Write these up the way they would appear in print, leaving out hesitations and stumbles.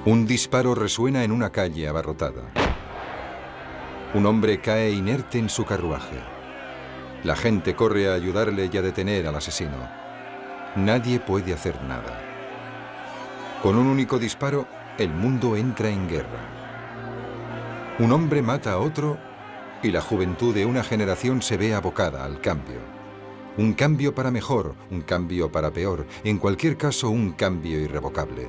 Un disparo resuena en una calle abarrotada. Un hombre cae inerte en su carruaje. La gente corre a ayudarle y a detener al asesino. Nadie puede hacer nada. Con un único disparo, el mundo entra en guerra. Un hombre mata a otro y la juventud de una generación se ve abocada al cambio. Un cambio para mejor, un cambio para peor, en cualquier caso un cambio irrevocable.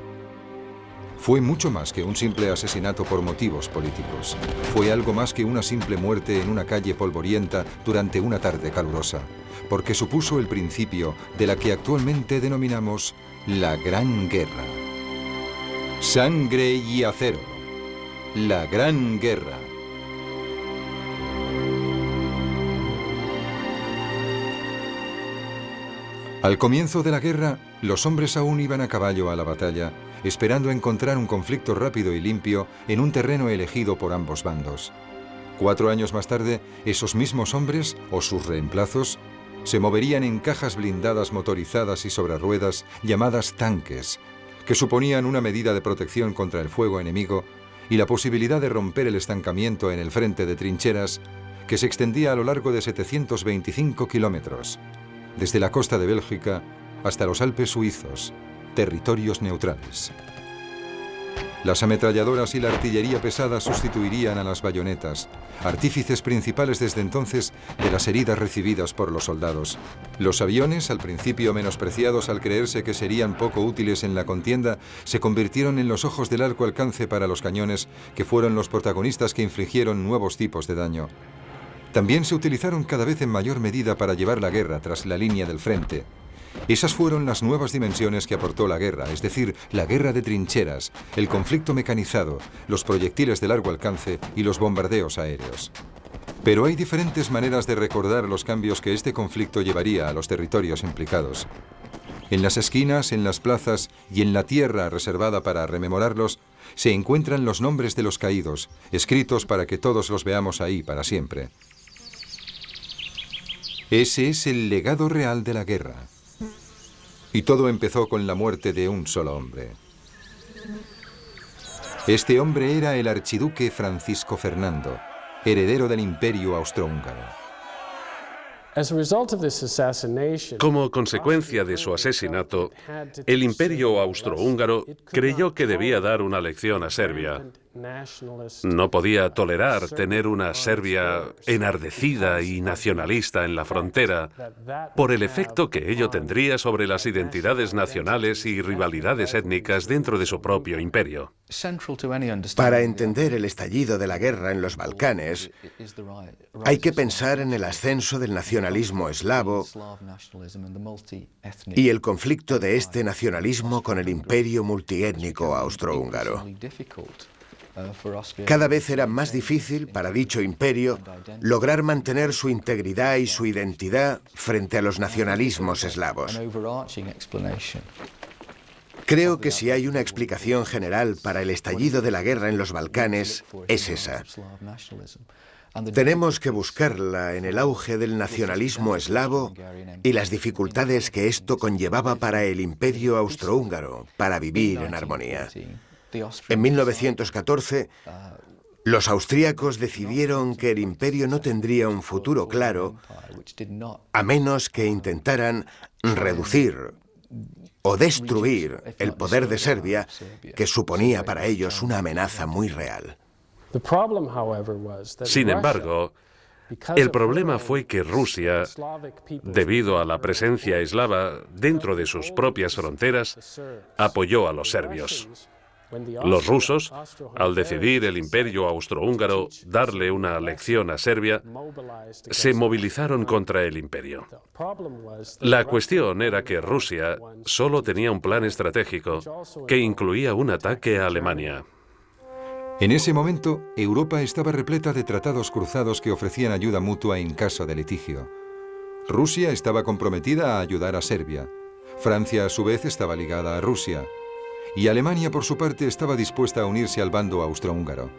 Fue mucho más que un simple asesinato por motivos políticos. Fue algo más que una simple muerte en una calle polvorienta durante una tarde calurosa, porque supuso el principio de la que actualmente denominamos la Gran Guerra. Sangre y acero. La Gran Guerra. Al comienzo de la guerra, los hombres aún iban a caballo a la batalla, esperando encontrar un conflicto rápido y limpio en un terreno elegido por ambos bandos. 4 años más tarde, esos mismos hombres, o sus reemplazos, se moverían en cajas blindadas motorizadas y sobre ruedas llamadas tanques, que suponían una medida de protección contra el fuego enemigo y la posibilidad de romper el estancamiento en el frente de trincheras que se extendía a lo largo de 725 kilómetros, desde la costa de Bélgica hasta los Alpes suizos, territorios neutrales. Las ametralladoras y la artillería pesada sustituirían a las bayonetas, artífices principales desde entonces de las heridas recibidas por los soldados. Los aviones, al principio menospreciados al creerse que serían poco útiles en la contienda, se convirtieron en los ojos de largo alcance para los cañones, que fueron los protagonistas que infligieron nuevos tipos de daño. También se utilizaron cada vez en mayor medida para llevar la guerra tras la línea del frente. Esas fueron las nuevas dimensiones que aportó la guerra, es decir, la guerra de trincheras, el conflicto mecanizado, los proyectiles de largo alcance y los bombardeos aéreos. Pero hay diferentes maneras de recordar los cambios que este conflicto llevaría a los territorios implicados. En las esquinas, en las plazas y en la tierra reservada para rememorarlos, se encuentran los nombres de los caídos, escritos para que todos los veamos ahí para siempre. Ese es el legado real de la guerra. Y todo empezó con la muerte de un solo hombre. Este hombre era el archiduque Francisco Fernando, heredero del Imperio Austrohúngaro. Como consecuencia de su asesinato, el Imperio Austrohúngaro creyó que debía dar una lección a Serbia. No podía tolerar tener una Serbia enardecida y nacionalista en la frontera por el efecto que ello tendría sobre las identidades nacionales y rivalidades étnicas dentro de su propio imperio. Para entender el estallido de la guerra en los Balcanes, hay que pensar en el ascenso del nacionalismo eslavo y el conflicto de este nacionalismo con el imperio multiétnico austrohúngaro. Cada vez era más difícil para dicho imperio lograr mantener su integridad y su identidad frente a los nacionalismos eslavos. Creo que si hay una explicación general para el estallido de la guerra en los Balcanes, es esa. Tenemos que buscarla en el auge del nacionalismo eslavo y las dificultades que esto conllevaba para el imperio austrohúngaro para vivir en armonía. En 1914, los austríacos decidieron que el imperio no tendría un futuro claro a menos que intentaran reducir o destruir el poder de Serbia, que suponía para ellos una amenaza muy real. Sin embargo, el problema fue que Rusia, debido a la presencia eslava dentro de sus propias fronteras, apoyó a los serbios. Los rusos, al decidir el Imperio Austrohúngaro darle una lección a Serbia, se movilizaron contra el imperio. La cuestión era que Rusia solo tenía un plan estratégico que incluía un ataque a Alemania. En ese momento, Europa estaba repleta de tratados cruzados que ofrecían ayuda mutua en caso de litigio. Rusia estaba comprometida a ayudar a Serbia. Francia, a su vez, estaba ligada a Rusia. Y Alemania, por su parte, estaba dispuesta a unirse al bando austrohúngaro.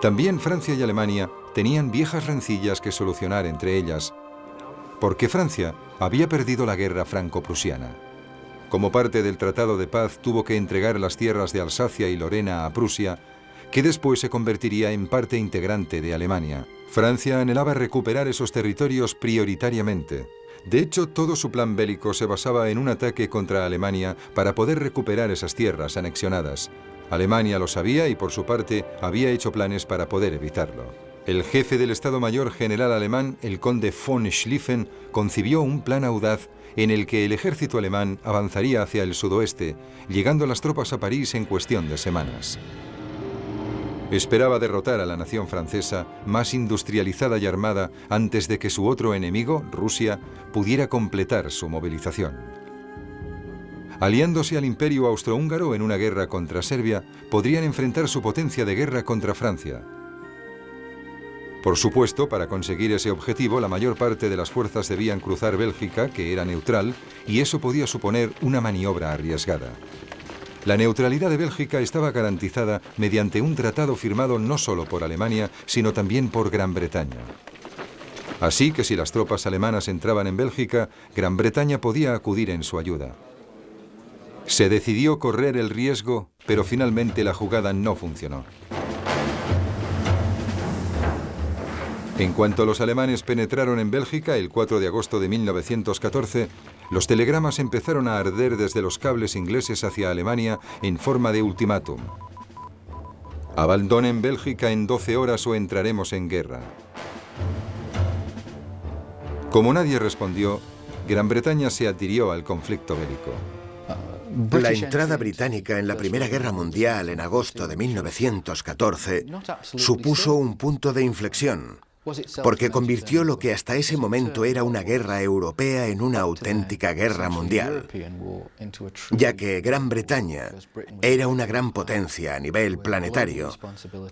También Francia y Alemania tenían viejas rencillas que solucionar entre ellas, porque Francia había perdido la guerra franco-prusiana. Como parte del Tratado de Paz tuvo que entregar las tierras de Alsacia y Lorena a Prusia, que después se convertiría en parte integrante de Alemania. Francia anhelaba recuperar esos territorios prioritariamente. De hecho, todo su plan bélico se basaba en un ataque contra Alemania para poder recuperar esas tierras anexionadas. Alemania lo sabía y, por su parte, había hecho planes para poder evitarlo. El jefe del Estado Mayor general alemán, el conde von Schlieffen, concibió un plan audaz en el que el ejército alemán avanzaría hacia el sudoeste, llegando las tropas a París en cuestión de semanas. Esperaba derrotar a la nación francesa, más industrializada y armada, antes de que su otro enemigo, Rusia, pudiera completar su movilización. Aliándose al Imperio Austrohúngaro en una guerra contra Serbia, podrían enfrentar su potencia de guerra contra Francia. Por supuesto, para conseguir ese objetivo, la mayor parte de las fuerzas debían cruzar Bélgica, que era neutral, y eso podía suponer una maniobra arriesgada. La neutralidad de Bélgica estaba garantizada mediante un tratado firmado no solo por Alemania, sino también por Gran Bretaña. Así que si las tropas alemanas entraban en Bélgica, Gran Bretaña podía acudir en su ayuda. Se decidió correr el riesgo, pero finalmente la jugada no funcionó. En cuanto los alemanes penetraron en Bélgica el 4 de agosto de 1914, los telegramas empezaron a arder desde los cables ingleses hacia Alemania en forma de ultimátum. Abandonen Bélgica en 12 horas o entraremos en guerra. Como nadie respondió, Gran Bretaña se adhirió al conflicto bélico. La entrada británica en la Primera Guerra Mundial en agosto de 1914 supuso un punto de inflexión, porque convirtió lo que hasta ese momento era una guerra europea en una auténtica guerra mundial, ya que Gran Bretaña era una gran potencia a nivel planetario,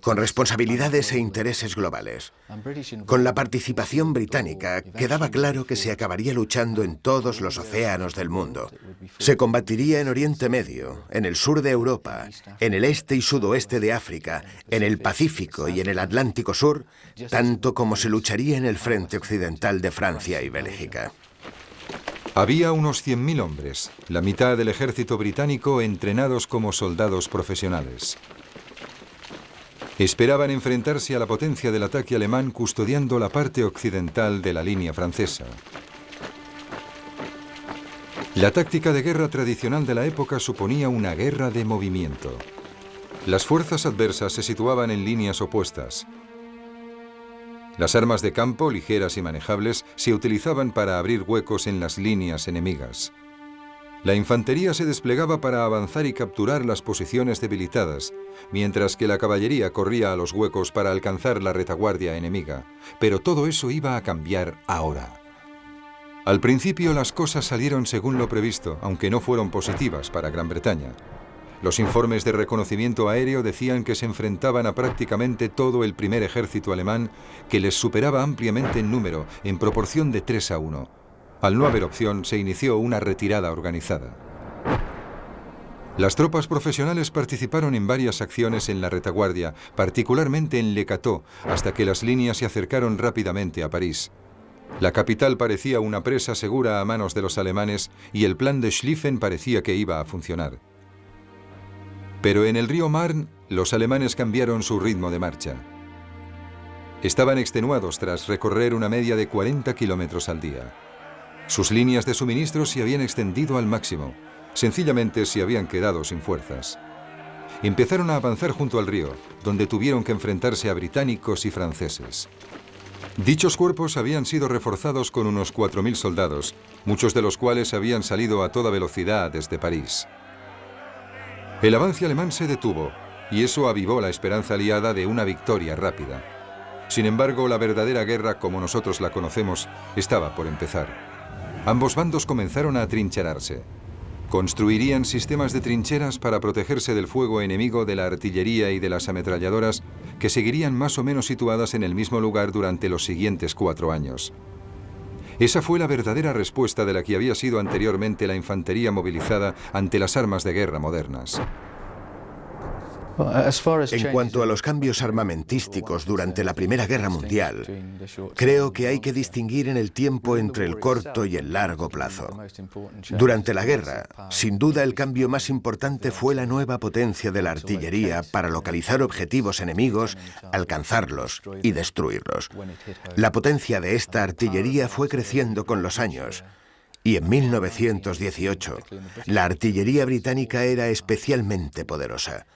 con responsabilidades e intereses globales. Con la participación británica quedaba claro que se acabaría luchando en todos los océanos del mundo. Se combatiría en Oriente Medio, en el sur de Europa, en el este y sudoeste de África, en el Pacífico y en el Atlántico Sur, tanto como se lucharía en el frente occidental de Francia y Bélgica. Había unos 100.000 hombres, la mitad del ejército británico entrenados como soldados profesionales. Esperaban enfrentarse a la potencia del ataque alemán custodiando la parte occidental de la línea francesa. La táctica de guerra tradicional de la época suponía una guerra de movimiento. Las fuerzas adversas se situaban en líneas opuestas. Las armas de campo, ligeras y manejables, se utilizaban para abrir huecos en las líneas enemigas. La infantería se desplegaba para avanzar y capturar las posiciones debilitadas, mientras que la caballería corría a los huecos para alcanzar la retaguardia enemiga. Pero todo eso iba a cambiar ahora. Al principio las cosas salieron según lo previsto, aunque no fueron positivas para Gran Bretaña. Los informes de reconocimiento aéreo decían que se enfrentaban a prácticamente todo el primer ejército alemán, que les superaba ampliamente en número, en proporción de 3-1. Al no haber opción, se inició una retirada organizada. Las tropas profesionales participaron en varias acciones en la retaguardia, particularmente en Le Cateau, hasta que las líneas se acercaron rápidamente a París. La capital parecía una presa segura a manos de los alemanes y el plan de Schlieffen parecía que iba a funcionar. Pero en el río Marne, los alemanes cambiaron su ritmo de marcha. Estaban extenuados tras recorrer una media de 40 kilómetros al día. Sus líneas de suministro se habían extendido al máximo. Sencillamente se habían quedado sin fuerzas. Empezaron a avanzar junto al río, donde tuvieron que enfrentarse a británicos y franceses. Dichos cuerpos habían sido reforzados con unos 4.000 soldados, muchos de los cuales habían salido a toda velocidad desde París. El avance alemán se detuvo, y eso avivó la esperanza aliada de una victoria rápida. Sin embargo, la verdadera guerra, como nosotros la conocemos, estaba por empezar. Ambos bandos comenzaron a atrincherarse. Construirían sistemas de trincheras para protegerse del fuego enemigo de la artillería y de las ametralladoras, que seguirían más o menos situadas en el mismo lugar durante los siguientes 4 años. Esa fue la verdadera respuesta de la que había sido anteriormente la infantería movilizada ante las armas de guerra modernas. En cuanto a los cambios armamentísticos durante la Primera Guerra Mundial, creo que hay que distinguir en el tiempo entre el corto y el largo plazo. Durante la guerra, sin duda el cambio más importante fue la nueva potencia de la artillería para localizar objetivos enemigos, alcanzarlos y destruirlos. La potencia de esta artillería fue creciendo con los años. Y en 1918, la artillería británica era especialmente poderosa.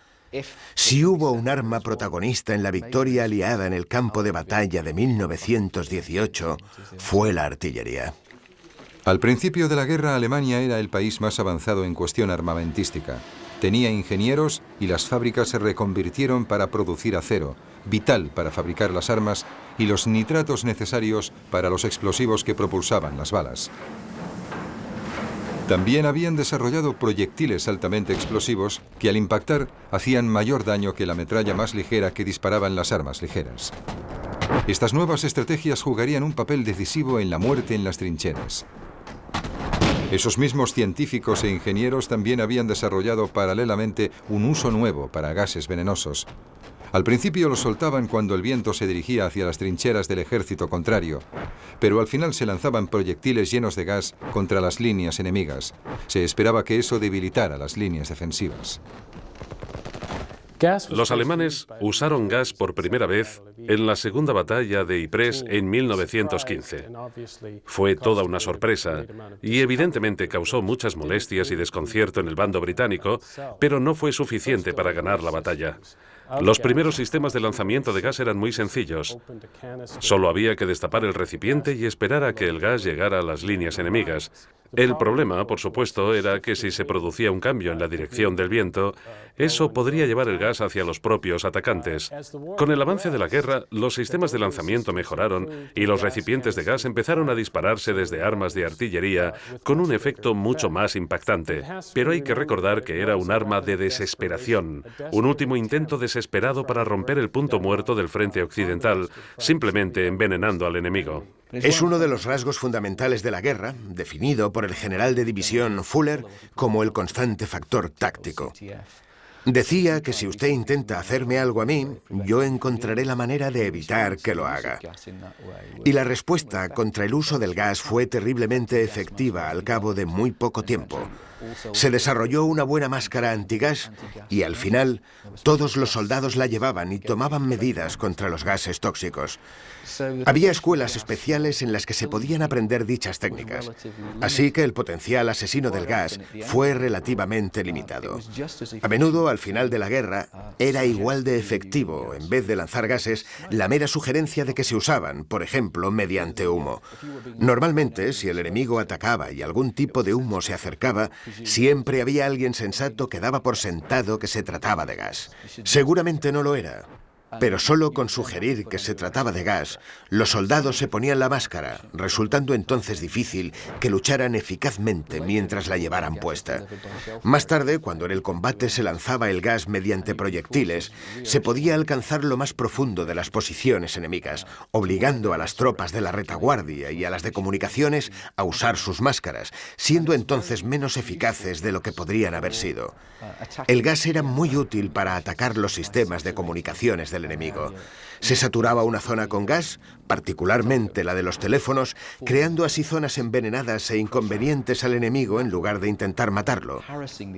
Si hubo un arma protagonista en la victoria aliada en el campo de batalla de 1918, fue la artillería. Al principio de la guerra, Alemania era el país más avanzado en cuestión armamentística. Tenía ingenieros y las fábricas se reconvirtieron para producir acero, vital para fabricar las armas, y los nitratos necesarios para los explosivos que propulsaban las balas. También habían desarrollado proyectiles altamente explosivos que al impactar hacían mayor daño que la metralla más ligera que disparaban las armas ligeras. Estas nuevas estrategias jugarían un papel decisivo en la muerte en las trincheras. Esos mismos científicos e ingenieros también habían desarrollado paralelamente un uso nuevo para gases venenosos. Al principio los soltaban cuando el viento se dirigía hacia las trincheras del ejército contrario, pero al final se lanzaban proyectiles llenos de gas contra las líneas enemigas. Se esperaba que eso debilitara las líneas defensivas. Los alemanes usaron gas por primera vez en la segunda batalla de Ypres en 1915. Fue toda una sorpresa y evidentemente causó muchas molestias y desconcierto en el bando británico, pero no fue suficiente para ganar la batalla. Los primeros sistemas de lanzamiento de gas eran muy sencillos. Solo había que destapar el recipiente y esperar a que el gas llegara a las líneas enemigas. El problema, por supuesto, era que si se producía un cambio en la dirección del viento, eso podría llevar el gas hacia los propios atacantes. Con el avance de la guerra, los sistemas de lanzamiento mejoraron y los recipientes de gas empezaron a dispararse desde armas de artillería con un efecto mucho más impactante. Pero hay que recordar que era un arma de desesperación, un último intento desesperado para romper el punto muerto del frente occidental, simplemente envenenando al enemigo. Es uno de los rasgos fundamentales de la guerra, definido por el general de división Fuller como el constante factor táctico. Decía que si usted intenta hacerme algo a mí, yo encontraré la manera de evitar que lo haga. Y la respuesta contra el uso del gas fue terriblemente efectiva al cabo de muy poco tiempo. Se desarrolló una buena máscara antigas y al final todos los soldados la llevaban y tomaban medidas contra los gases tóxicos. Había escuelas especiales en las que se podían aprender dichas técnicas, así que el potencial asesino del gas fue relativamente limitado. A menudo, al final de la guerra, era igual de efectivo, en vez de lanzar gases, la mera sugerencia de que se usaban, por ejemplo, mediante humo. Normalmente, si el enemigo atacaba y algún tipo de humo se acercaba, siempre había alguien sensato que daba por sentado que se trataba de gas. Seguramente no lo era. Pero solo con sugerir que se trataba de gas, los soldados se ponían la máscara, resultando entonces difícil que lucharan eficazmente mientras la llevaran puesta. Más tarde, cuando en el combate se lanzaba el gas mediante proyectiles, se podía alcanzar lo más profundo de las posiciones enemigas, obligando a las tropas de la retaguardia y a las de comunicaciones a usar sus máscaras, siendo entonces menos eficaces de lo que podrían haber sido. El gas era muy útil para atacar los sistemas de comunicaciones del enemigo. Se saturaba una zona con gas, particularmente la de los teléfonos, creando así zonas envenenadas e inconvenientes al enemigo en lugar de intentar matarlo.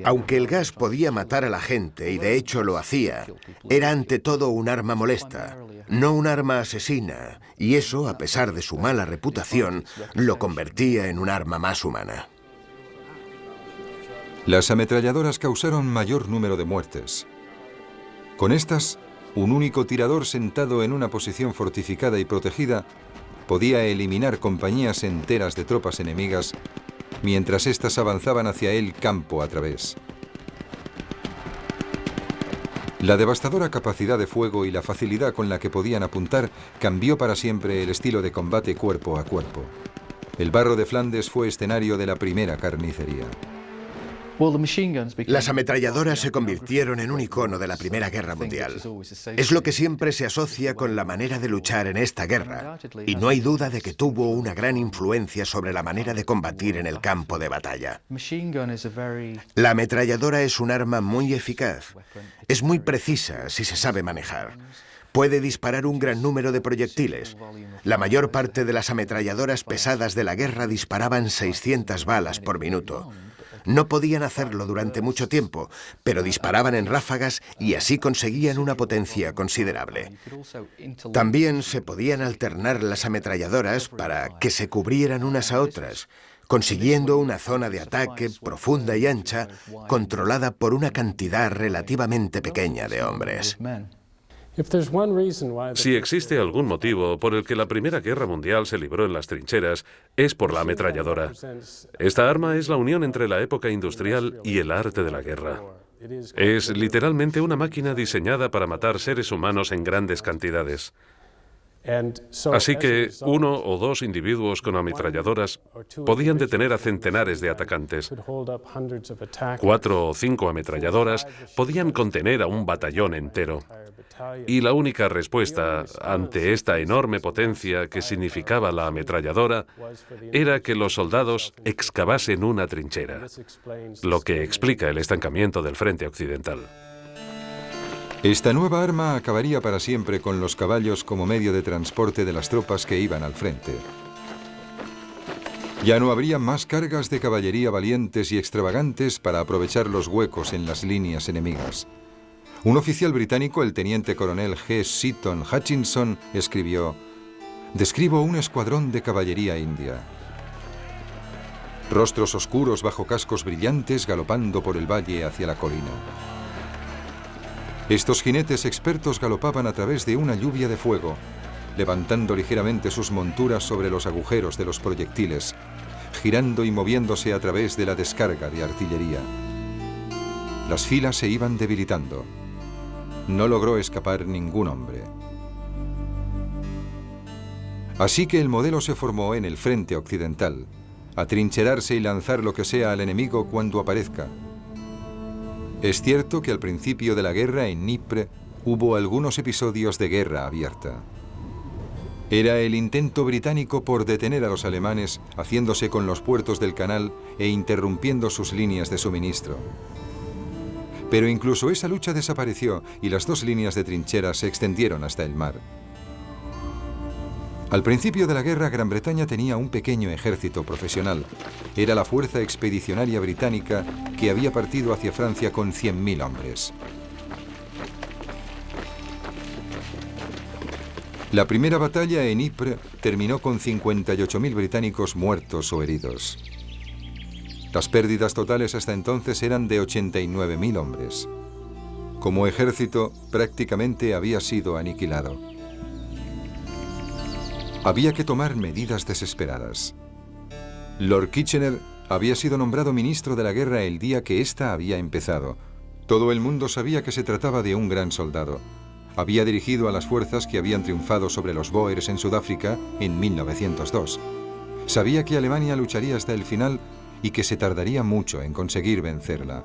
Aunque el gas podía matar a la gente, y de hecho lo hacía, era ante todo un arma molesta, no un arma asesina, y eso, a pesar de su mala reputación, lo convertía en un arma más humana. Las ametralladoras causaron mayor número de muertes. Con estas, un único tirador sentado en una posición fortificada y protegida podía eliminar compañías enteras de tropas enemigas mientras éstas avanzaban hacia él campo a través. La devastadora capacidad de fuego y la facilidad con la que podían apuntar cambió para siempre el estilo de combate cuerpo a cuerpo. El barro de Flandes fue escenario de la primera carnicería. Las ametralladoras se convirtieron en un icono de la Primera Guerra Mundial. Es lo que siempre se asocia con la manera de luchar en esta guerra, y no hay duda de que tuvo una gran influencia sobre la manera de combatir en el campo de batalla. La ametralladora es un arma muy eficaz. Es muy precisa si se sabe manejar. Puede disparar un gran número de proyectiles. La mayor parte de las ametralladoras pesadas de la guerra disparaban 600 balas por minuto. No podían hacerlo durante mucho tiempo, pero disparaban en ráfagas y así conseguían una potencia considerable. También se podían alternar las ametralladoras para que se cubrieran unas a otras, consiguiendo una zona de ataque profunda y ancha, controlada por una cantidad relativamente pequeña de hombres. Si existe algún motivo por el que la Primera Guerra Mundial se libró en las trincheras, es por la ametralladora. Esta arma es la unión entre la época industrial y el arte de la guerra. Es literalmente una máquina diseñada para matar seres humanos en grandes cantidades. Así que 1 o 2 individuos con ametralladoras podían detener a centenares de atacantes. 4 o 5 ametralladoras podían contener a un batallón entero. Y la única respuesta ante esta enorme potencia que significaba la ametralladora era que los soldados excavasen una trinchera, lo que explica el estancamiento del frente occidental. Esta nueva arma acabaría para siempre con los caballos como medio de transporte de las tropas que iban al frente. Ya no habría más cargas de caballería valientes y extravagantes para aprovechar los huecos en las líneas enemigas. Un oficial británico, el teniente coronel G. Seaton Hutchinson, escribió: «Describo un escuadrón de caballería india. Rostros oscuros bajo cascos brillantes galopando por el valle hacia la colina. Estos jinetes expertos galopaban a través de una lluvia de fuego, levantando ligeramente sus monturas sobre los agujeros de los proyectiles, girando y moviéndose a través de la descarga de artillería. Las filas se iban debilitando. No logró escapar ningún hombre. Así que el modelo se formó en el frente occidental, atrincherarse y lanzar lo que sea al enemigo cuando aparezca. Es cierto que al principio de la guerra en Dnieper hubo algunos episodios de guerra abierta. Era el intento británico por detener a los alemanes haciéndose con los puertos del canal e interrumpiendo sus líneas de suministro. Pero incluso esa lucha desapareció y las 2 líneas de trincheras se extendieron hasta el mar. Al principio de la guerra, Gran Bretaña tenía un pequeño ejército profesional. Era la fuerza expedicionaria británica que había partido hacia Francia con 100.000 hombres. La primera batalla en Ypres terminó con 58.000 británicos muertos o heridos. Las pérdidas totales hasta entonces eran de 89.000 hombres. Como ejército, prácticamente había sido aniquilado. Había que tomar medidas desesperadas. Lord Kitchener había sido nombrado ministro de la guerra el día que ésta había empezado. Todo el mundo sabía que se trataba de un gran soldado. Había dirigido a las fuerzas que habían triunfado sobre los Boers en Sudáfrica en 1902. Sabía que Alemania lucharía hasta el final y que se tardaría mucho en conseguir vencerla.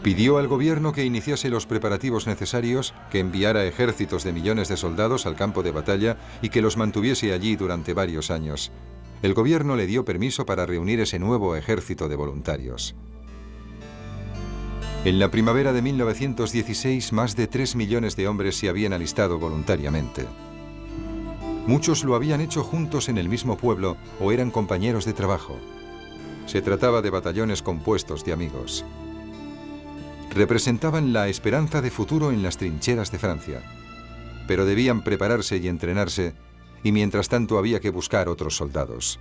Pidió al gobierno que iniciase los preparativos necesarios, que enviara ejércitos de millones de soldados al campo de batalla y que los mantuviese allí durante varios años. El gobierno le dio permiso para reunir ese nuevo ejército de voluntarios. En la primavera de 1916, más de 3 millones de hombres se habían alistado voluntariamente. Muchos lo habían hecho juntos en el mismo pueblo o eran compañeros de trabajo. Se trataba de batallones compuestos de amigos. Representaban la esperanza de futuro en las trincheras de Francia, pero debían prepararse y entrenarse, y mientras tanto había que buscar otros soldados.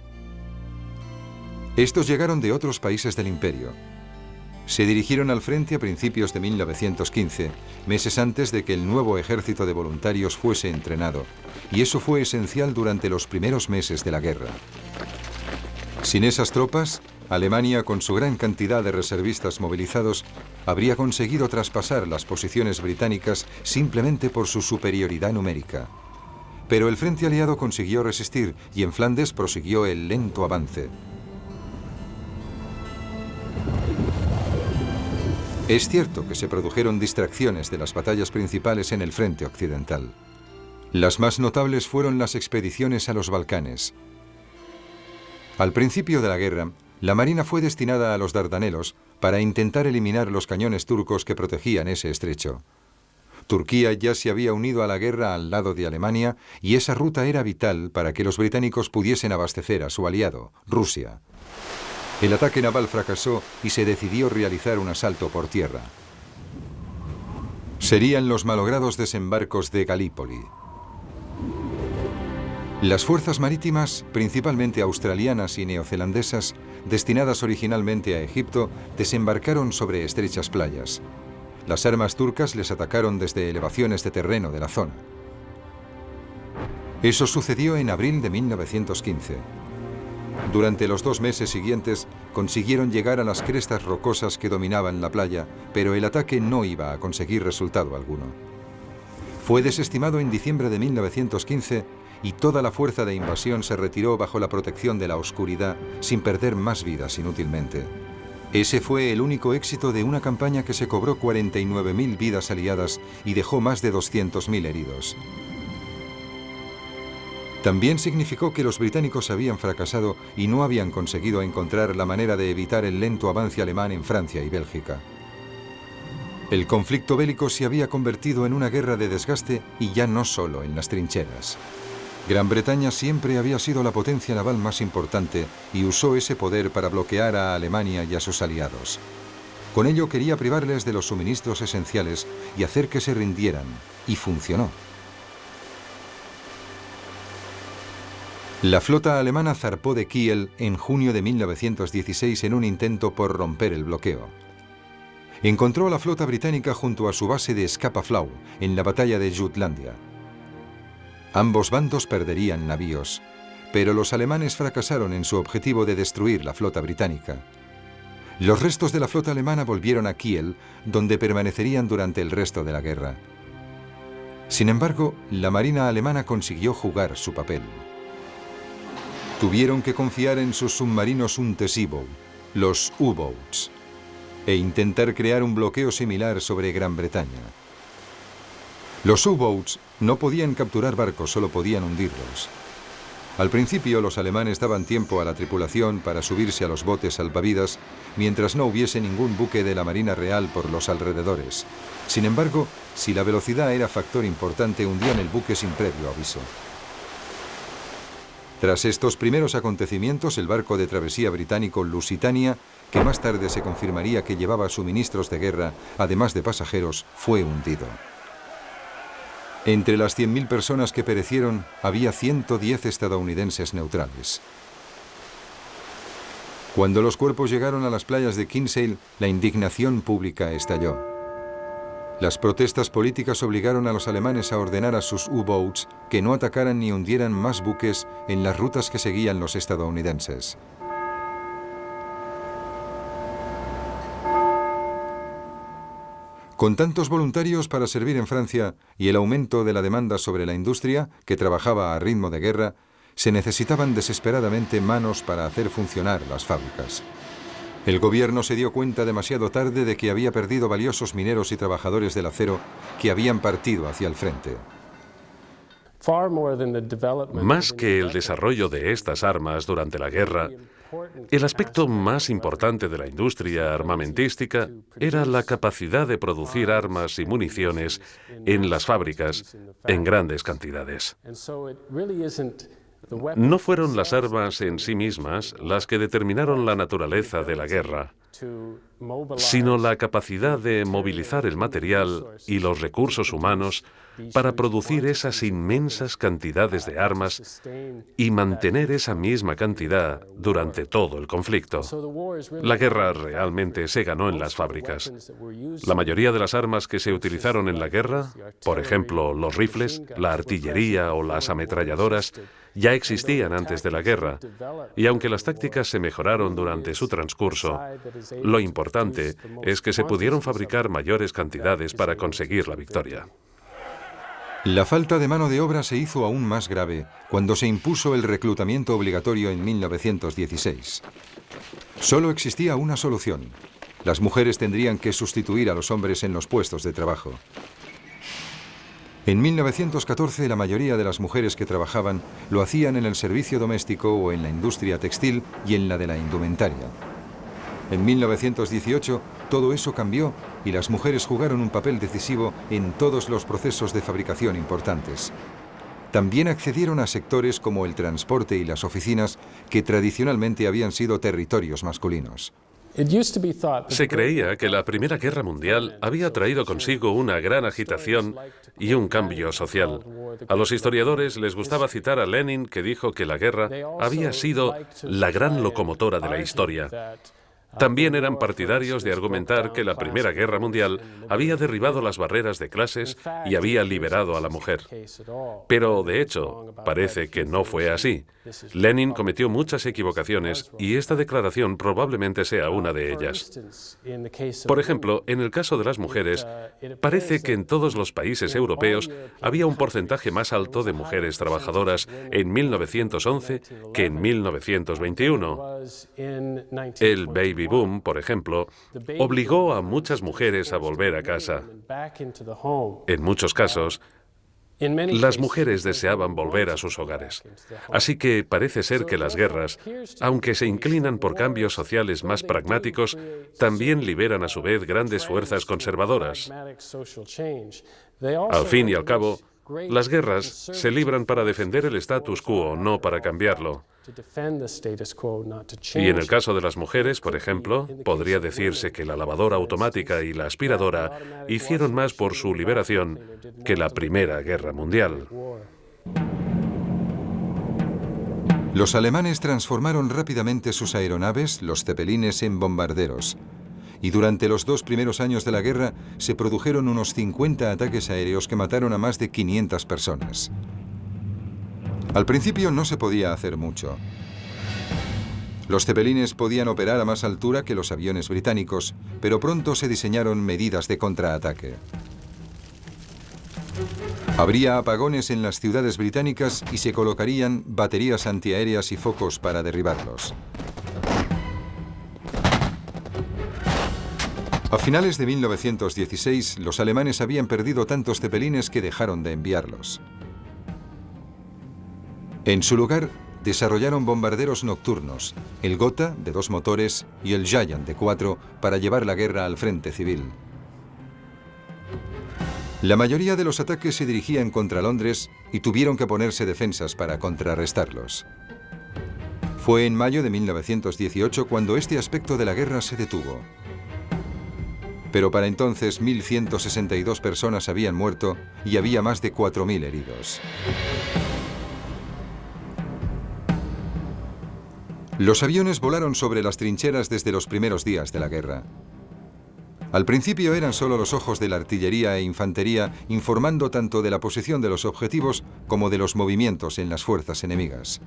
Estos llegaron de otros países del imperio. Se dirigieron al frente a principios de 1915, meses antes de que el nuevo ejército de voluntarios fuese entrenado, y eso fue esencial durante los primeros meses de la guerra. Sin esas tropas, Alemania, con su gran cantidad de reservistas movilizados, habría conseguido traspasar las posiciones británicas simplemente por su superioridad numérica. Pero el frente aliado consiguió resistir y en Flandes prosiguió el lento avance. Es cierto que se produjeron distracciones de las batallas principales en el frente occidental. Las más notables fueron las expediciones a los Balcanes. Al principio de la guerra, la marina fue destinada a los Dardanelos para intentar eliminar los cañones turcos que protegían ese estrecho. Turquía ya se había unido a la guerra al lado de Alemania y esa ruta era vital para que los británicos pudiesen abastecer a su aliado, Rusia. El ataque naval fracasó y se decidió realizar un asalto por tierra. Serían los malogrados desembarcos de Galípoli. Las fuerzas marítimas, principalmente australianas y neozelandesas, destinadas originalmente a Egipto, desembarcaron sobre estrechas playas. Las armas turcas les atacaron desde elevaciones de terreno de la zona. Eso sucedió en abril de 1915. Durante los 2 meses siguientes consiguieron llegar a las crestas rocosas que dominaban la playa, pero el ataque no iba a conseguir resultado alguno. Fue desestimado en diciembre de 1915 y toda la fuerza de invasión se retiró bajo la protección de la oscuridad sin perder más vidas inútilmente. Ese fue el único éxito de una campaña que se cobró 49.000 vidas aliadas y dejó más de 200.000 heridos. También significó que los británicos habían fracasado y no habían conseguido encontrar la manera de evitar el lento avance alemán en Francia y Bélgica. El conflicto bélico se había convertido en una guerra de desgaste y ya no solo en las trincheras. Gran Bretaña siempre había sido la potencia naval más importante y usó ese poder para bloquear a Alemania y a sus aliados. Con ello quería privarles de los suministros esenciales y hacer que se rindieran, y funcionó. La flota alemana zarpó de Kiel en junio de 1916 en un intento por romper el bloqueo. Encontró a la flota británica junto a su base de Scapa Flow en la batalla de Jutlandia. Ambos bandos perderían navíos, pero los alemanes fracasaron en su objetivo de destruir la flota británica. Los restos de la flota alemana volvieron a Kiel, donde permanecerían durante el resto de la guerra. Sin embargo, la marina alemana consiguió jugar su papel. Tuvieron que confiar en sus submarinos Unterseeboot, los U-Boats, e intentar crear un bloqueo similar sobre Gran Bretaña. Los U-Boats no podían capturar barcos, solo podían hundirlos. Al principio, los alemanes daban tiempo a la tripulación para subirse a los botes salvavidas mientras no hubiese ningún buque de la Marina Real por los alrededores. Sin embargo, si la velocidad era factor importante, hundían el buque sin previo aviso. Tras estos primeros acontecimientos, el barco de travesía británico Lusitania, que más tarde se confirmaría que llevaba suministros de guerra, además de pasajeros, fue hundido. Entre las 100.000 personas que perecieron, había 110 estadounidenses neutrales. Cuando los cuerpos llegaron a las playas de Kinsale, la indignación pública estalló. Las protestas políticas obligaron a los alemanes a ordenar a sus U-Boats que no atacaran ni hundieran más buques en las rutas que seguían los estadounidenses. Con tantos voluntarios para servir en Francia y el aumento de la demanda sobre la industria, que trabajaba a ritmo de guerra, se necesitaban desesperadamente manos para hacer funcionar las fábricas. El gobierno se dio cuenta demasiado tarde de que había perdido valiosos mineros y trabajadores del acero que habían partido hacia el frente. Más que el desarrollo de estas armas durante la guerra, el aspecto más importante de la industria armamentística era la capacidad de producir armas y municiones en las fábricas en grandes cantidades. No fueron las armas en sí mismas las que determinaron la naturaleza de la guerra, sino la capacidad de movilizar el material y los recursos humanos para producir esas inmensas cantidades de armas y mantener esa misma cantidad durante todo el conflicto. La guerra realmente se ganó en las fábricas. La mayoría de las armas que se utilizaron en la guerra, por ejemplo, los rifles, la artillería o las ametralladoras, ya existían antes de la guerra, y aunque las tácticas se mejoraron durante su transcurso, lo importante es que se pudieron fabricar mayores cantidades para conseguir la victoria. La falta de mano de obra se hizo aún más grave cuando se impuso el reclutamiento obligatorio en 1916. Solo existía una solución: Las mujeres tendrían que sustituir a los hombres en los puestos de trabajo. En 1914 la mayoría de las mujeres que trabajaban lo hacían en el servicio doméstico o en la industria textil y en la de la indumentaria. En 1918 todo eso cambió y las mujeres jugaron un papel decisivo en todos los procesos de fabricación importantes. También accedieron a sectores como el transporte y las oficinas que tradicionalmente habían sido territorios masculinos. Se creía que la Primera Guerra Mundial había traído consigo una gran agitación y un cambio social. A los historiadores les gustaba citar a Lenin, que dijo que la guerra había sido la gran locomotora de la historia. También eran partidarios de argumentar que la Primera Guerra Mundial había derribado las barreras de clases y había liberado a la mujer. Pero, de hecho, parece que no fue así. Lenin cometió muchas equivocaciones y esta declaración probablemente sea una de ellas. Por ejemplo, en el caso de las mujeres, parece que en todos los países europeos había un porcentaje más alto de mujeres trabajadoras en 1911 que en 1921. El baby boom, por ejemplo, obligó a muchas mujeres a volver a casa. En muchos casos, las mujeres deseaban volver a sus hogares. Así que parece ser que las guerras, aunque se inclinan por cambios sociales más pragmáticos, también liberan a su vez grandes fuerzas conservadoras. Al fin y al cabo, las guerras se libran para defender el status quo, no para cambiarlo. Y en el caso de las mujeres, por ejemplo, podría decirse que la lavadora automática y la aspiradora hicieron más por su liberación que la Primera Guerra Mundial. Los alemanes transformaron rápidamente sus aeronaves, los Zeppelines, en bombarderos. Y durante los 2 primeros años de la guerra se produjeron unos 50 ataques aéreos que mataron a más de 500 personas. Al principio no se podía hacer mucho. Los Zeppelines podían operar a más altura que los aviones británicos, pero pronto se diseñaron medidas de contraataque. Habría apagones en las ciudades británicas y se colocarían baterías antiaéreas y focos para derribarlos. A finales de 1916, los alemanes habían perdido tantos Zeppelines que dejaron de enviarlos. En su lugar, desarrollaron bombarderos nocturnos, el Gotha, de 2 motores, y el Giant, de 4, para llevar la guerra al frente civil. La mayoría de los ataques se dirigían contra Londres y tuvieron que ponerse defensas para contrarrestarlos. Fue en mayo de 1918 cuando este aspecto de la guerra se detuvo. Pero para entonces 1.162 personas habían muerto y había más de 4.000 heridos. Los aviones volaron sobre las trincheras desde los primeros días de la guerra. Al principio eran solo los ojos de la artillería e infantería informando tanto de la posición de los objetivos como de los movimientos en las fuerzas enemigas.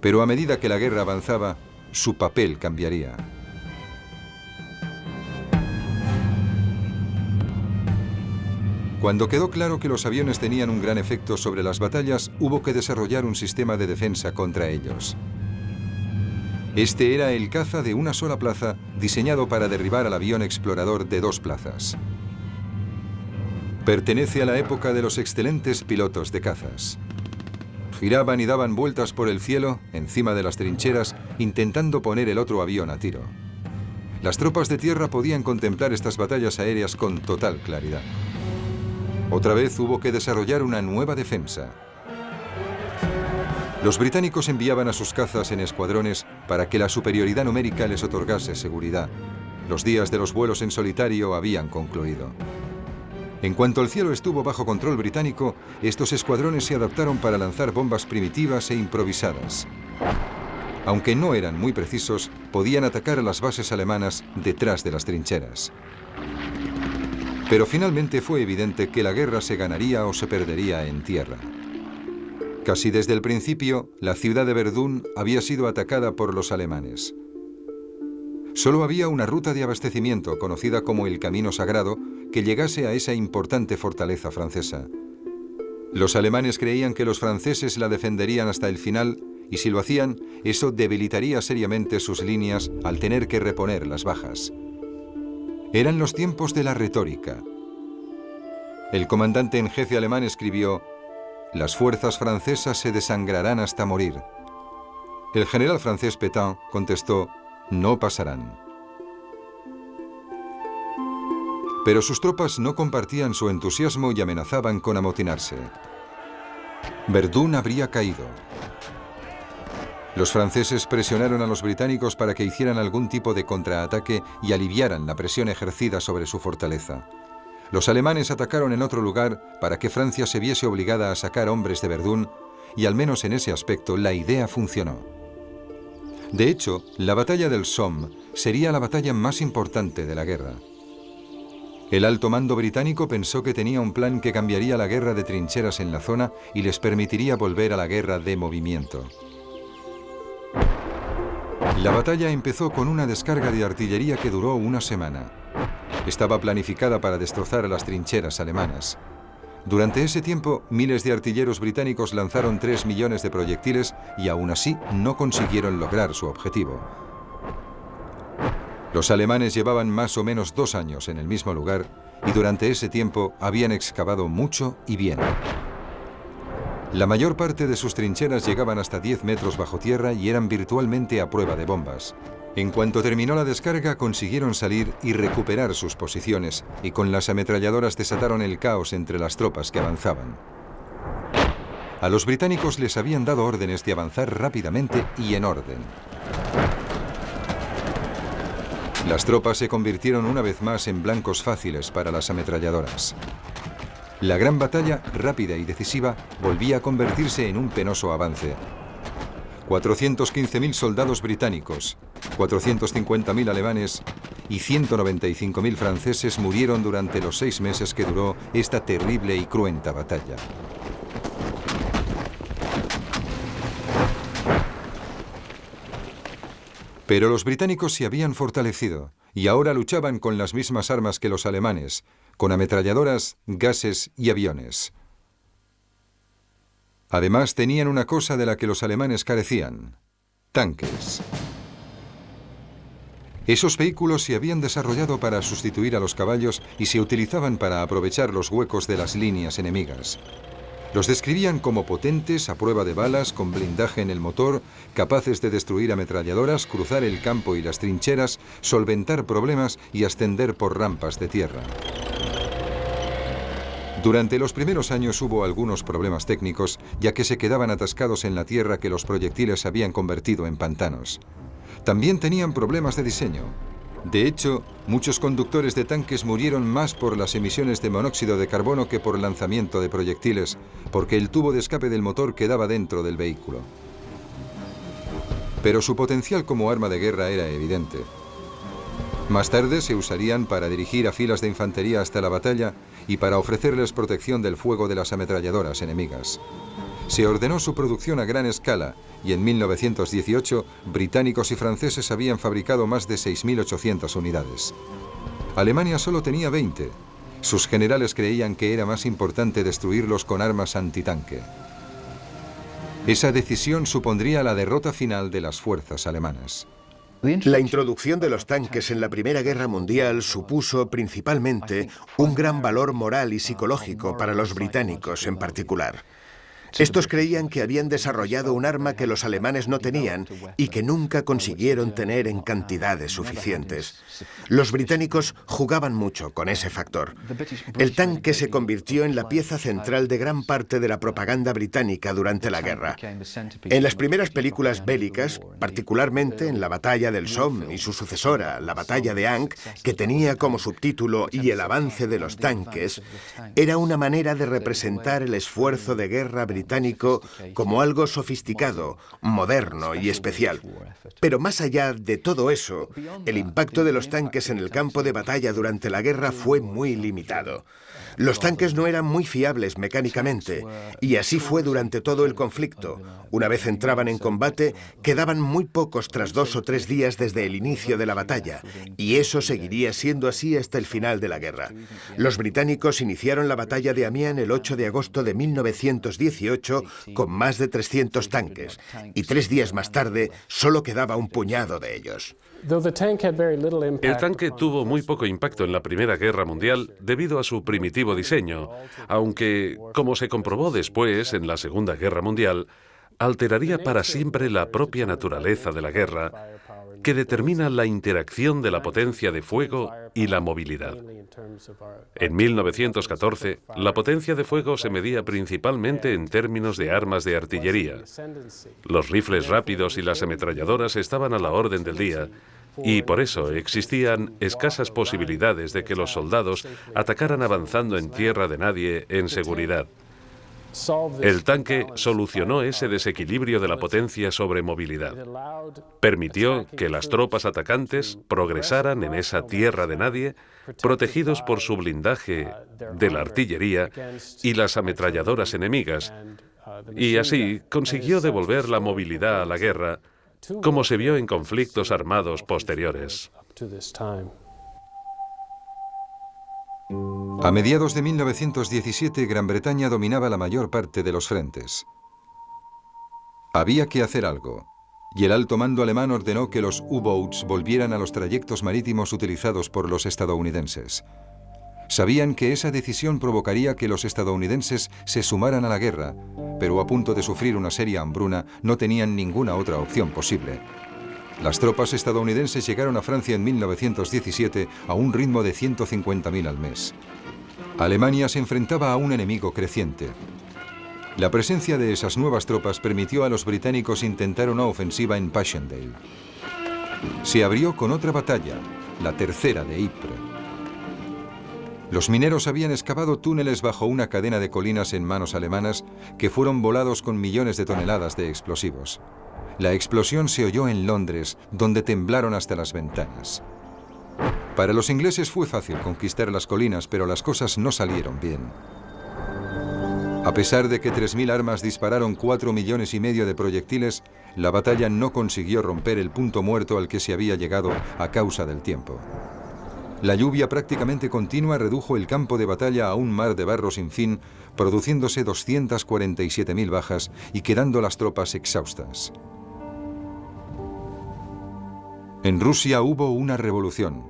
Pero a medida que la guerra avanzaba, su papel cambiaría. Cuando quedó claro que los aviones tenían un gran efecto sobre las batallas, hubo que desarrollar un sistema de defensa contra ellos. Este era el caza de una sola plaza, diseñado para derribar al avión explorador de 2 plazas. Pertenece a la época de los excelentes pilotos de cazas. Giraban y daban vueltas por el cielo, encima de las trincheras, intentando poner el otro avión a tiro. Las tropas de tierra podían contemplar estas batallas aéreas con total claridad. Otra vez hubo que desarrollar una nueva defensa. Los británicos enviaban a sus cazas en escuadrones para que la superioridad numérica les otorgase seguridad. Los días de los vuelos en solitario habían concluido. En cuanto el cielo estuvo bajo control británico, estos escuadrones se adaptaron para lanzar bombas primitivas e improvisadas. Aunque no eran muy precisos, podían atacar a las bases alemanas detrás de las trincheras. Pero finalmente fue evidente que la guerra se ganaría o se perdería en tierra. Casi desde el principio, la ciudad de Verdún había sido atacada por los alemanes. Solo había una ruta de abastecimiento, conocida como el Camino Sagrado, que llegase a esa importante fortaleza francesa. Los alemanes creían que los franceses la defenderían hasta el final, y si lo hacían, eso debilitaría seriamente sus líneas al tener que reponer las bajas. Eran los tiempos de la retórica. El comandante en jefe alemán escribió: «Las fuerzas francesas se desangrarán hasta morir». El general francés Pétain contestó: «No pasarán». Pero sus tropas no compartían su entusiasmo y amenazaban con amotinarse. Verdún habría caído. Los franceses presionaron a los británicos para que hicieran algún tipo de contraataque y aliviaran la presión ejercida sobre su fortaleza. Los alemanes atacaron en otro lugar para que Francia se viese obligada a sacar hombres de Verdún, y al menos en ese aspecto la idea funcionó. De hecho, la batalla del Somme sería la batalla más importante de la guerra. El alto mando británico pensó que tenía un plan que cambiaría la guerra de trincheras en la zona y les permitiría volver a la guerra de movimiento. La batalla empezó con una descarga de artillería que duró una semana. Estaba planificada para destrozar a las trincheras alemanas. Durante ese tiempo, miles de artilleros británicos lanzaron 3 millones de proyectiles y aún así no consiguieron lograr su objetivo. Los alemanes llevaban más o menos 2 años en el mismo lugar y durante ese tiempo habían excavado mucho y bien. La mayor parte de sus trincheras llegaban hasta 10 metros bajo tierra y eran virtualmente a prueba de bombas. En cuanto terminó la descarga, consiguieron salir y recuperar sus posiciones, y con las ametralladoras desataron el caos entre las tropas que avanzaban. A los británicos les habían dado órdenes de avanzar rápidamente y en orden. Las tropas se convirtieron una vez más en blancos fáciles para las ametralladoras. La gran batalla, rápida y decisiva, volvía a convertirse en un penoso avance. 415.000 soldados británicos, 450.000 alemanes y 195.000 franceses murieron durante los 6 meses que duró esta terrible y cruenta batalla. Pero los británicos se habían fortalecido y ahora luchaban con las mismas armas que los alemanes, con ametralladoras, gases y aviones. Además, tenían una cosa de la que los alemanes carecían: tanques. Esos vehículos se habían desarrollado para sustituir a los caballos y se utilizaban para aprovechar los huecos de las líneas enemigas. Los describían como potentes, a prueba de balas, con blindaje en el motor, capaces de destruir ametralladoras, cruzar el campo y las trincheras, solventar problemas y ascender por rampas de tierra. Durante los primeros años hubo algunos problemas técnicos, ya que se quedaban atascados en la tierra que los proyectiles habían convertido en pantanos. También tenían problemas de diseño. De hecho, muchos conductores de tanques murieron más por las emisiones de monóxido de carbono que por lanzamiento de proyectiles, porque el tubo de escape del motor quedaba dentro del vehículo. Pero su potencial como arma de guerra era evidente. Más tarde se usarían para dirigir a filas de infantería hasta la batalla y para ofrecerles protección del fuego de las ametralladoras enemigas. Se ordenó su producción a gran escala y en 1918 británicos y franceses habían fabricado más de 6.800 unidades. Alemania solo tenía 20. Sus generales creían que era más importante destruirlos con armas antitanque. Esa decisión supondría la derrota final de las fuerzas alemanas. La introducción de los tanques en la Primera Guerra Mundial supuso principalmente un gran valor moral y psicológico para los británicos en particular. Estos creían que habían desarrollado un arma que los alemanes no tenían y que nunca consiguieron tener en cantidades suficientes. Los británicos jugaban mucho con ese factor. El tanque se convirtió en la pieza central de gran parte de la propaganda británica durante la guerra. En las primeras películas bélicas, particularmente en la batalla del Somme y su sucesora, la batalla de Ancre, que tenía como subtítulo "Y el avance de los tanques", era una manera de representar el esfuerzo de guerra británico como algo sofisticado, moderno y especial. Pero más allá de todo eso, el impacto de los tanques en el campo de batalla durante la guerra fue muy limitado. Los tanques no eran muy fiables mecánicamente, y así fue durante todo el conflicto. Una vez entraban en combate, quedaban muy pocos tras 2 o 3 días desde el inicio de la batalla, y eso seguiría siendo así hasta el final de la guerra. Los británicos iniciaron la batalla de Amiens el 8 de agosto de 1918 18 con más de 300 tanques, y 3 días más tarde solo quedaba un puñado de ellos. El tanque tuvo muy poco impacto en la Primera Guerra Mundial debido a su primitivo diseño, aunque, como se comprobó después en la Segunda Guerra Mundial, alteraría para siempre la propia naturaleza de la guerra, que determina la interacción de la potencia de fuego y la movilidad. En 1914, la potencia de fuego se medía principalmente en términos de armas de artillería. Los rifles rápidos y las ametralladoras estaban a la orden del día, y por eso existían escasas posibilidades de que los soldados atacaran avanzando en tierra de nadie en seguridad. El tanque solucionó ese desequilibrio de la potencia sobre movilidad. Permitió que las tropas atacantes progresaran en esa tierra de nadie, protegidos por su blindaje de la artillería y las ametralladoras enemigas, y así consiguió devolver la movilidad a la guerra, como se vio en conflictos armados posteriores. A mediados de 1917, Gran Bretaña dominaba la mayor parte de los frentes. Había que hacer algo, y el alto mando alemán ordenó que los U-boats volvieran a los trayectos marítimos utilizados por los estadounidenses. Sabían que esa decisión provocaría que los estadounidenses se sumaran a la guerra, pero a punto de sufrir una seria hambruna no tenían ninguna otra opción posible. Las tropas estadounidenses llegaron a Francia en 1917 a un ritmo de 150.000 al mes. Alemania se enfrentaba a un enemigo creciente. La presencia de esas nuevas tropas permitió a los británicos intentar una ofensiva en Passchendaele. Se abrió con otra batalla, la tercera de Ypres. Los mineros habían excavado túneles bajo una cadena de colinas en manos alemanas que fueron volados con millones de toneladas de explosivos. La explosión se oyó en Londres, donde temblaron hasta las ventanas. Para los ingleses fue fácil conquistar las colinas, pero las cosas no salieron bien. A pesar de que 3.000 armas dispararon 4,5 millones de proyectiles, la batalla no consiguió romper el punto muerto al que se había llegado a causa del tiempo. La lluvia prácticamente continua redujo el campo de batalla a un mar de barro sin fin, produciéndose 247.000 bajas y quedando las tropas exhaustas. En Rusia hubo una revolución.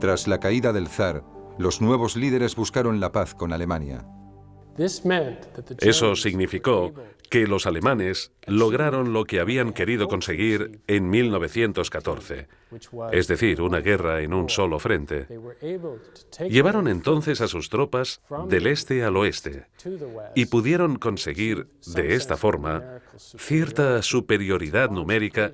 Tras la caída del zar, los nuevos líderes buscaron la paz con Alemania. Eso significó que los alemanes lograron lo que habían querido conseguir en 1914, es decir, una guerra en un solo frente. Llevaron entonces a sus tropas del este al oeste y pudieron conseguir, de esta forma, cierta superioridad numérica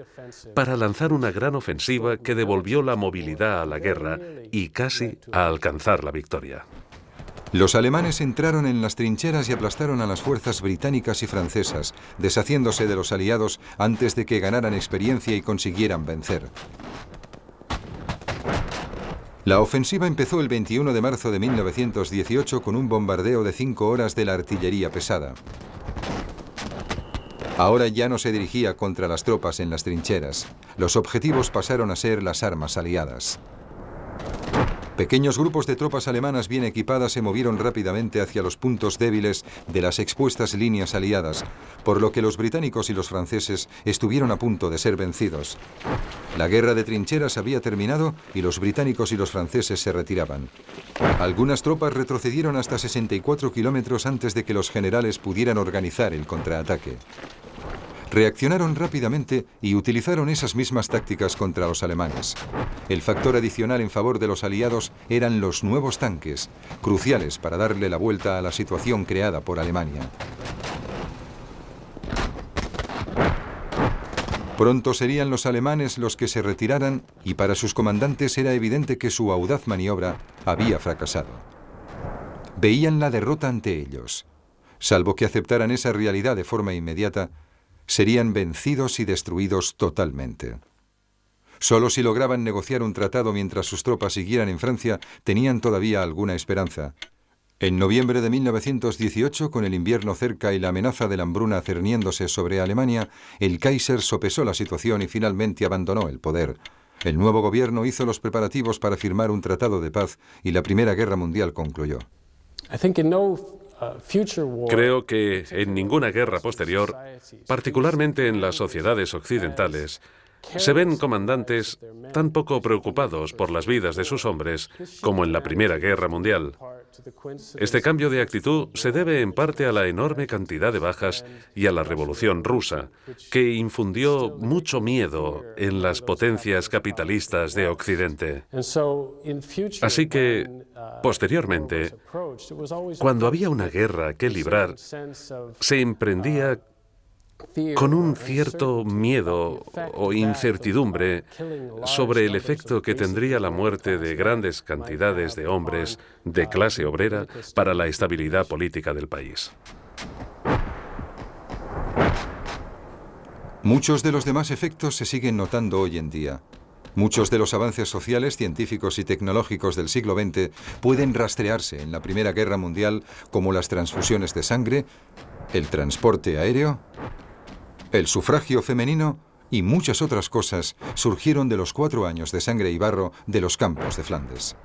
para lanzar una gran ofensiva que devolvió la movilidad a la guerra y casi a alcanzar la victoria. Los alemanes entraron en las trincheras y aplastaron a las fuerzas británicas y francesas, deshaciéndose de los aliados antes de que ganaran experiencia y consiguieran vencer. La ofensiva empezó el 21 de marzo de 1918 con un bombardeo de 5 horas de la artillería pesada. Ahora ya no se dirigía contra las tropas en las trincheras. Los objetivos pasaron a ser las armas aliadas. Pequeños grupos de tropas alemanas bien equipadas se movieron rápidamente hacia los puntos débiles de las expuestas líneas aliadas, por lo que los británicos y los franceses estuvieron a punto de ser vencidos. La guerra de trincheras había terminado y los británicos y los franceses se retiraban. Algunas tropas retrocedieron hasta 64 kilómetros antes de que los generales pudieran organizar el contraataque. Reaccionaron rápidamente y utilizaron esas mismas tácticas contra los alemanes. El factor adicional en favor de los aliados eran los nuevos tanques, cruciales para darle la vuelta a la situación creada por Alemania. Pronto serían los alemanes los que se retiraran y para sus comandantes era evidente que su audaz maniobra había fracasado. Veían la derrota ante ellos. Salvo que aceptaran esa realidad de forma inmediata, serían vencidos y destruidos totalmente. Solo si lograban negociar un tratado mientras sus tropas siguieran en Francia, tenían todavía alguna esperanza. En noviembre de 1918, con el invierno cerca y la amenaza de la hambruna cerniéndose sobre Alemania, el Kaiser sopesó la situación y finalmente abandonó el poder. El nuevo gobierno hizo los preparativos para firmar un tratado de paz y la Primera Guerra Mundial concluyó. Creo que en ninguna guerra posterior, particularmente en las sociedades occidentales, se ven comandantes tan poco preocupados por las vidas de sus hombres como en la Primera Guerra Mundial. Este cambio de actitud se debe en parte a la enorme cantidad de bajas y a la Revolución Rusa, que infundió mucho miedo en las potencias capitalistas de Occidente. Así que, posteriormente, cuando había una guerra que librar, se emprendía con un cierto miedo o incertidumbre sobre el efecto que tendría la muerte de grandes cantidades de hombres de clase obrera para la estabilidad política del país. Muchos de los demás efectos se siguen notando hoy en día. Muchos de los avances sociales, científicos y tecnológicos del siglo XX pueden rastrearse en la Primera Guerra Mundial, como las transfusiones de sangre, el transporte aéreo, el sufragio femenino y muchas otras cosas surgieron de los 4 años de sangre y barro de los campos de Flandes.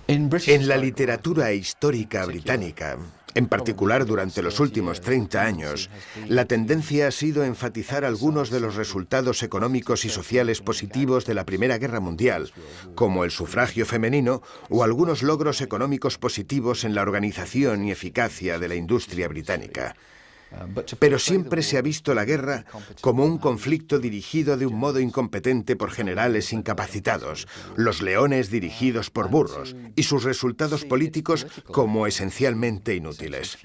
En la literatura histórica británica, en particular durante los últimos 30 años, la tendencia ha sido enfatizar algunos de los resultados económicos y sociales positivos de la Primera Guerra Mundial, como el sufragio femenino o algunos logros económicos positivos en la organización y eficacia de la industria británica. Pero siempre se ha visto la guerra como un conflicto dirigido de un modo incompetente por generales incapacitados, los leones dirigidos por burros, y sus resultados políticos como esencialmente inútiles.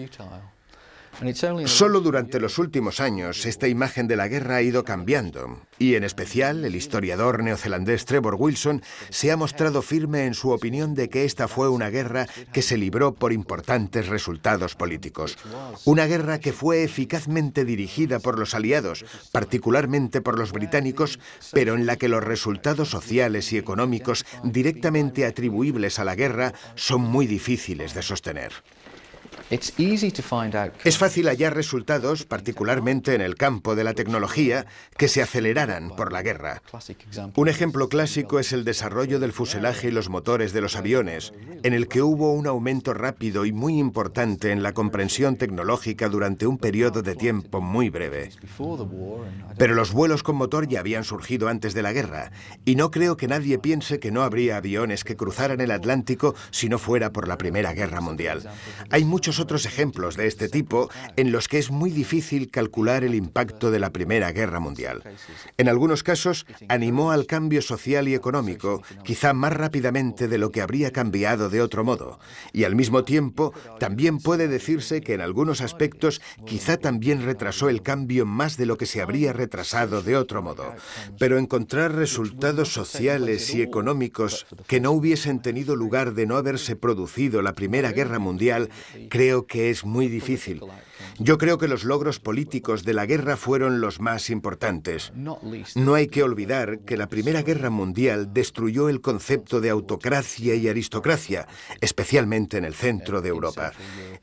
Solo durante los últimos años esta imagen de la guerra ha ido cambiando, y en especial el historiador neozelandés Trevor Wilson se ha mostrado firme en su opinión de que esta fue una guerra que se libró por importantes resultados políticos. Una guerra que fue eficazmente dirigida por los aliados, particularmente por los británicos, pero en la que los resultados sociales y económicos directamente atribuibles a la guerra son muy difíciles de sostener. Es fácil hallar resultados, particularmente en el campo de la tecnología, que se aceleraran por la guerra. Un ejemplo clásico es el desarrollo del fuselaje y los motores de los aviones, en el que hubo un aumento rápido y muy importante en la comprensión tecnológica durante un periodo de tiempo muy breve. Pero los vuelos con motor ya habían surgido antes de la guerra, y no creo que nadie piense que no habría aviones que cruzaran el Atlántico si no fuera por la Primera Guerra Mundial. Hay muchos otros ejemplos de este tipo en los que es muy difícil calcular el impacto de la Primera Guerra Mundial. En algunos casos, animó al cambio social y económico, quizá más rápidamente de lo que habría cambiado de otro modo. Y al mismo tiempo, también puede decirse que en algunos aspectos quizá también retrasó el cambio más de lo que se habría retrasado de otro modo. Pero encontrar resultados sociales y económicos que no hubiesen tenido lugar de no haberse producido la Primera Guerra Mundial, creo que es muy difícil. Yo creo que los logros políticos de la guerra fueron los más importantes. No hay que olvidar que la Primera Guerra Mundial destruyó el concepto de autocracia y aristocracia, especialmente en el centro de Europa.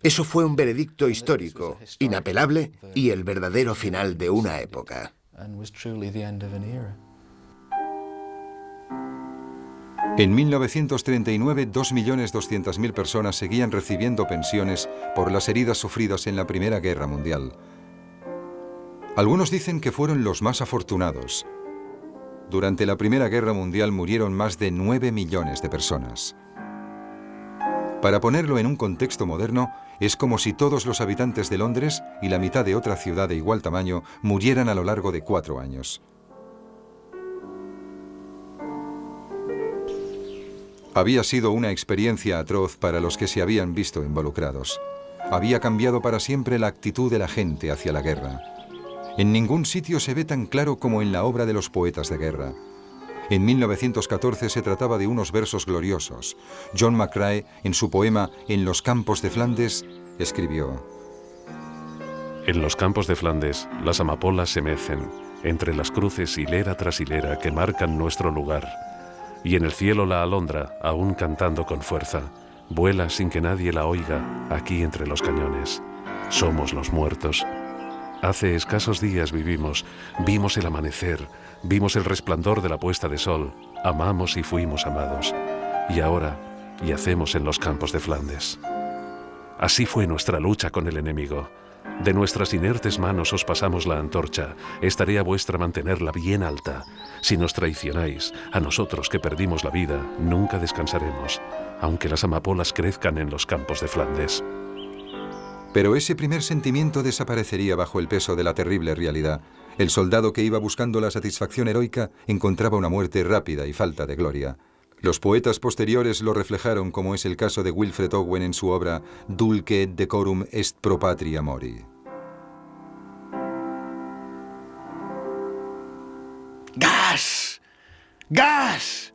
Eso fue un veredicto histórico, inapelable y el verdadero final de una época. En 1939, 2.200.000 personas seguían recibiendo pensiones por las heridas sufridas en la Primera Guerra Mundial. Algunos dicen que fueron los más afortunados. Durante la Primera Guerra Mundial murieron más de 9 millones de personas. Para ponerlo en un contexto moderno, es como si todos los habitantes de Londres y la mitad de otra ciudad de igual tamaño murieran a lo largo de 4 años. Había sido una experiencia atroz para los que se habían visto involucrados. Había cambiado para siempre la actitud de la gente hacia la guerra. En ningún sitio se ve tan claro como en la obra de los poetas de guerra. En 1914 se trataba de unos versos gloriosos. John McCrae, en su poema En los campos de Flandes, escribió: En los campos de Flandes las amapolas se mecen entre las cruces hilera tras hilera que marcan nuestro lugar. Y en el cielo la alondra, aún cantando con fuerza, vuela sin que nadie la oiga, aquí entre los cañones. Somos los muertos. Hace escasos días vimos el amanecer, vimos el resplandor de la puesta de sol, amamos y fuimos amados. Y ahora yacemos en los campos de Flandes. Así fue nuestra lucha con el enemigo. De nuestras inertes manos os pasamos la antorcha. Es tarea vuestra mantenerla bien alta. Si nos traicionáis, a nosotros que perdimos la vida, nunca descansaremos, aunque las amapolas crezcan en los campos de Flandes. Pero ese primer sentimiento desaparecería bajo el peso de la terrible realidad. El soldado que iba buscando la satisfacción heroica encontraba una muerte rápida y falta de gloria. Los poetas posteriores lo reflejaron, como es el caso de Wilfred Owen en su obra Dulce et decorum est pro patria mori. ¡Gas! ¡Gas!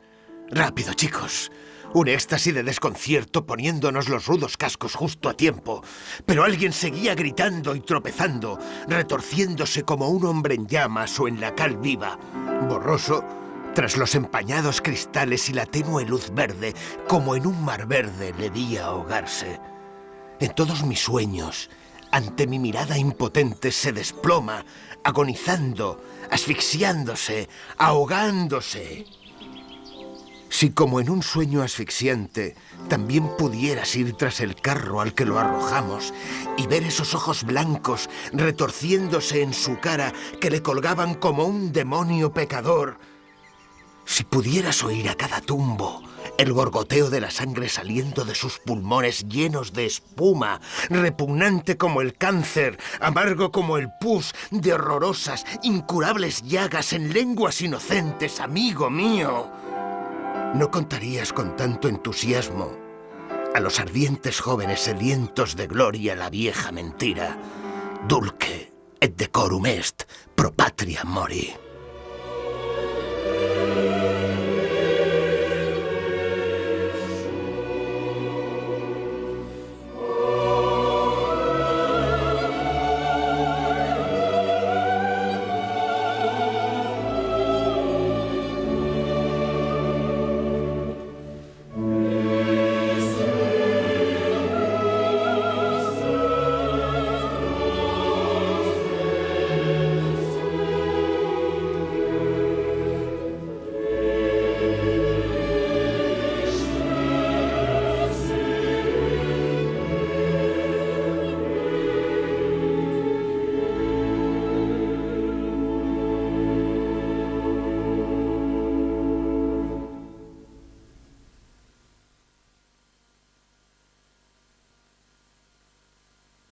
Rápido, chicos. Un éxtasis de desconcierto poniéndonos los rudos cascos justo a tiempo. Pero alguien seguía gritando y tropezando, retorciéndose como un hombre en llamas o en la cal viva, borroso tras los empañados cristales y la tenue luz verde, como en un mar verde le vi ahogarse. En todos mis sueños, ante mi mirada impotente, se desploma, agonizando, asfixiándose, ahogándose. Si como en un sueño asfixiante también pudieras ir tras el carro al que lo arrojamos y ver esos ojos blancos retorciéndose en su cara que le colgaban como un demonio pecador, si pudieras oír a cada tumbo el gorgoteo de la sangre saliendo de sus pulmones llenos de espuma, repugnante como el cáncer, amargo como el pus, de horrorosas, incurables llagas en lenguas inocentes, amigo mío, no contarías con tanto entusiasmo a los ardientes jóvenes sedientos de gloria la vieja mentira. Dulce et decorum est pro patria mori.